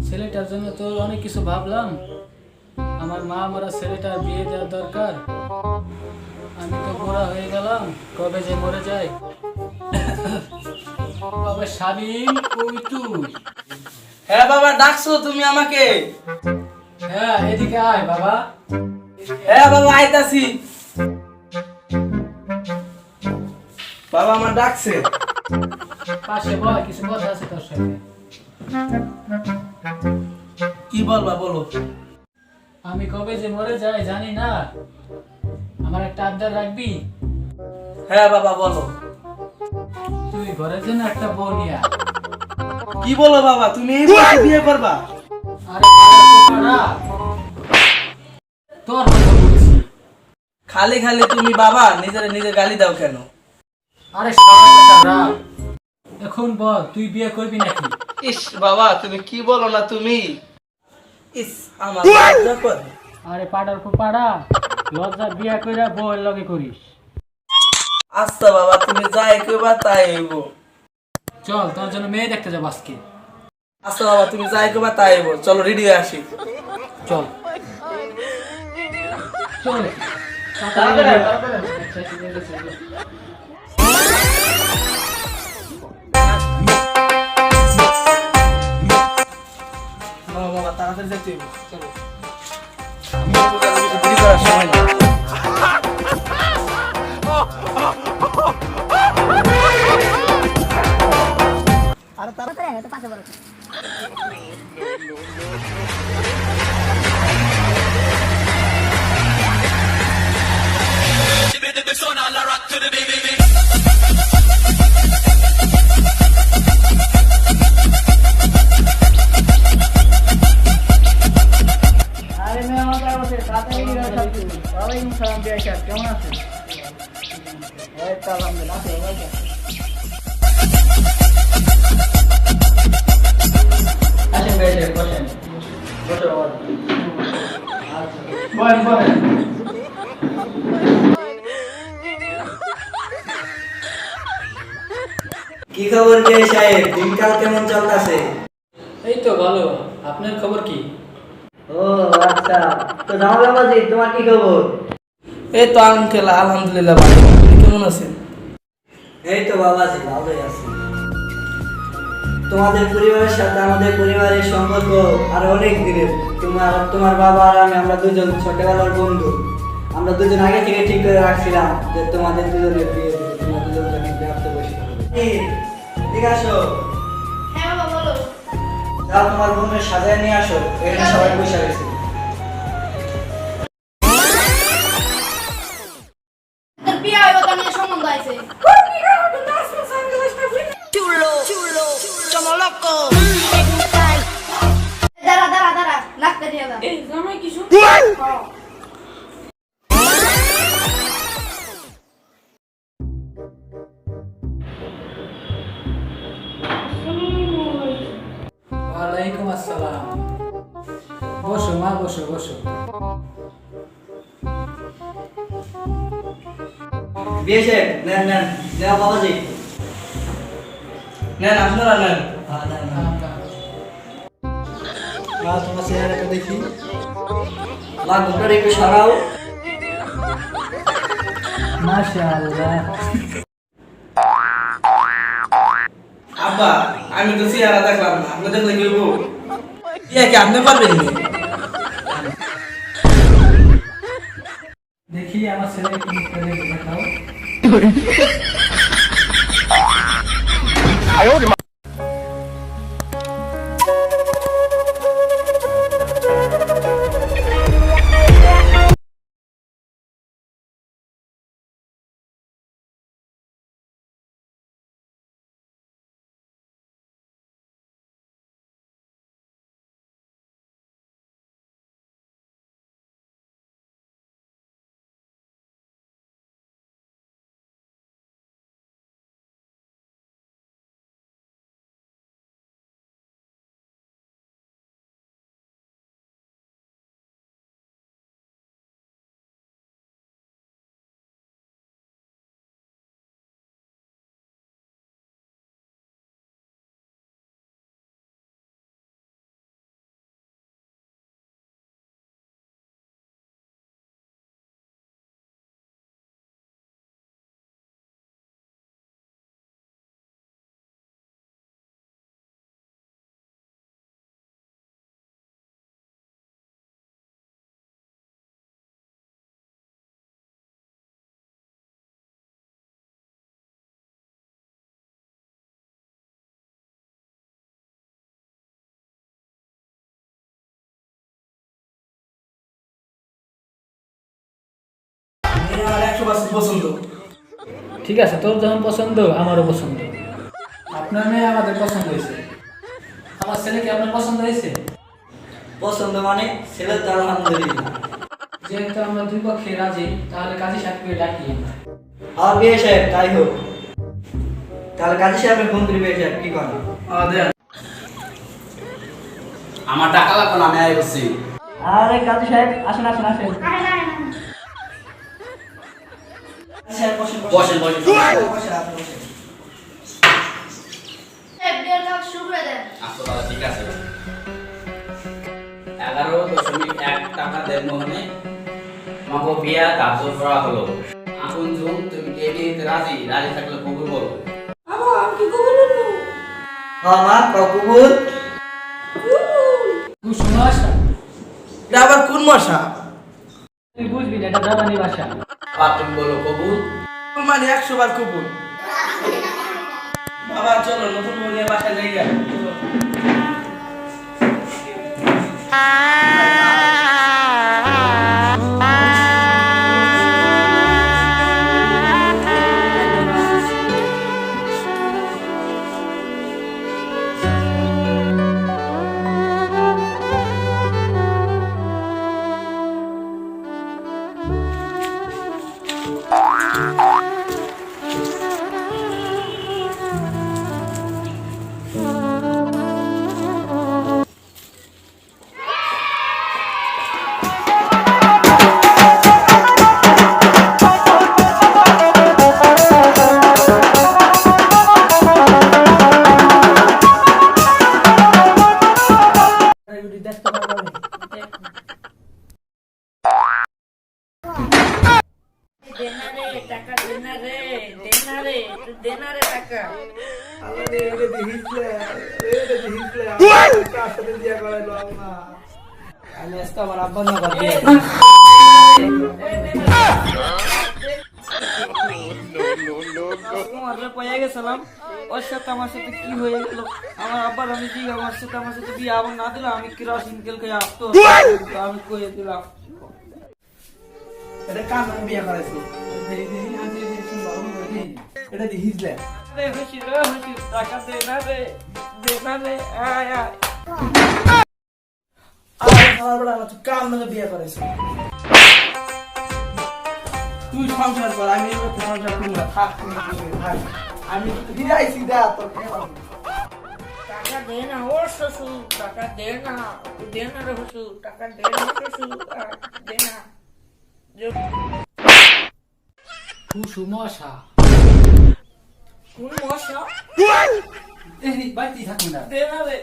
ছেলেটার জন্য তো অনেক কিছু ভাবলাম। আমার মা মরা ছেলেটার বিয়ে দেওয়ার দরকার। আমি তো বুড়া হয়ে গেলাম, কবে যে মরে যাই। বাবা শালীন, কই তুই? হ্যাঁ বাবা, ডাকছো তুমি আমাকে? হ্যাঁ, এদিকে আয় বাবা। হ্যাঁ বাবা, আইতাছি। বাবা আমার ডাকছে। পাশে বল, কিছু কথা আছে তোর সাথে। কি বলবা বলো। আমি কবে যে মরে যাই জানি না, আমার একটা আবদার রাখবি? হ্যাঁ বাবা বলো। তুই ঘরের জন্য একটা বউ নিয়া। কি বলো বাবা, তুমি এই বয়সে বিয়ে করবা? আরে পাড়া, তোর কথা বলছি। খালি খালি তুমি বাবা নিজের নিজে গালি দাও কেন? আরে শালা বেটা, এখন বল তুই বিয়ে করবি নাকি? ইস বাবা, তুমি কি বলো না তুমি। ইস আমার লজ্জা করে। আরে পাড়ার পর পাড়া, লজ্জা বিয়া কইরা বউয়ের লগে করিস। আচ্ছা বাবা, তুমি যাই কইবা তাই হইব। চল তোর জন্য মেয়ে দেখতে যাবো আজকে। আচ্ছা বাবা, তুমি যাই কইবা তাই হইব। চলো রেডি হয়ে আসি। চল চল বাবা বাবা, তাড়াতাড়ি যেতে হইব। চলো। দেরি করার সময় নেই। আরে তাড়াতাড়ি আয়, তো পাশে বড়। আরে মেয়ে আমার কাছে বসে, তাড়াতাড়ি গিয়ে সব কিছু। ওয়ালাইকুম সালাম বিয়া সাহেব, কেমন আছেন? এই তো আলহামদুলিল্লাহ, আছি ভালো আছি। আসেন বিয়া সাহেব, বসেন। বসো বাবা। আচ্ছা, বসেন বসেন। কি খবর কে সাহেব, দিনকাল কেমন চলতেছে? এই তো ভালো, আপনার খবর কি? ও আচ্ছা, তো জামাল বাবাজি তোমার কি খবর? এই তো আঙ্কেল, আলহামদুলিল্লাহ ভালো। আপনি কেমন আছেন? এই তো বাবাজি ভালোই আছি। তোমাদের পরিবারের সাথে আমাদের পরিবারের সম্পর্ক আরো অনেক দিনের। তোমার বাবা আর আমি, আমরা দুজন ছোটবেলার বন্ধু। আমরা দুজন আগে থেকে ঠিক করে রাখছিলাম যে তোমাদের দুজনের বিয়ে দেবো, তোমরা দুজন যখন বিয়াতে বসে ঠিক আসো। হ্যাঁ বাবা বলো। যাও তোমার বোনের সাজায় নিয়ে আসো, এখানে সবাই বসে গেছে। তোর বিয়ে হইব তো নিয়ে সম্বন্ধ আইছে। দাঁড়া দাঁড়া দাঁড়া, লাগতে দিয়ে দাও। এই জামাই কিছু ওয়ালাইকুম আসসালাম। বসো মা, বসো বসো। বিয়ে সাহেব নেন নেন, নেও বাবাজি। নেন আপনারা নেন। তোমার চেহারাটা দেখি, লাগটা একটু সরাও। মাশাআল্লাহ। আব্বা, আমি তো চেহারা দেখলাম না, আপনি দেখলে কি হইব? ইয়া কি আপনি পারবেন না? দেখি আমার ছেলে কি করে দেখাও। এটা আমার 100% পছন্দ। ঠিক আছে, তোর যখন পছন্দ আমারও পছন্দ। আপনার মেয়ে আমাদের পছন্দ হয়েছে। আমার ছেলেকে আপনার পছন্দ হয়েছে? পছন্দ মানে ছেলে তো আলহামদুলিল্লাহ। যেহেতু আমরা দুই পক্ষে রাজি, তাহলে কাজী সাহেবকে ডাকি আমরা। আর বিয়ে সাহেব তাই হোক। তাহলে কাজী সাহেবের ফোন করি বিয়ে সাহেব কি করেন? দেন। আমার টাকা লাগবে না, আমি আয় করছি। আরে কাজী সাহেব আসেন আসেন আসেন। আরে না না কাজী সাহেব বসেন বসেন, বসেন। বসেন আপনি বসেন। বিয়ের কাজ শুরু করে দেন। আচ্ছা দাদা, ঠিক আছে। 11.1 টাকা দেন মোহনে আমাকে বিয়া ধার্য করা হলো। এখন জুন তুমি কে বিয়েতে রাজি? রাজি থাকলে কবুল বলো। হ্যাঁ মা কবুল। কুসুম আশা, এটা আবার কোন মশা? তুই বুঝবি না, এটা জাপানি ভাষা। বাবা তুমি বলো কবুল। মানে 100 বার কবুল। বাবা চলো নতুন বউ নিয়ে বাসায় যাই গা। চলো। দেনারে টাকা দেনারে দেনারে তুই দেনারে টাকা আমি আজকে আমার আব্বা না করবে। তোমার পয়ে গেছিলাম ওর সাথে আমার সাথে কি হয়ে গেল আমার আব্বার আমি কি আমার সাথে বিয়ে আবার না দিলাম আমি কেরোসিন তেল খেয়ে আসতো আমি কয়ে দিলাম এটা কাম আমি বিয়া করাইছি। এটা দি হিজলে। রে খুশি টাকা দেনারে দেনারে আয় আয় আরে আমার বড় তুই কাম না বিয়া করাইছি। তুই সংসার কর, আমি এবার সংসার করব না। থাক তুমি থাক। আমি ফিরে আইছি দা তোর টাকা দে না ও শ্বশুর টাকা দে না তুই দে না রে শ্বশুর টাকা দে না শ্বশুর দে না কুসুম আশা, কোন মশা এই বাইতে থাকুন না। দে না রে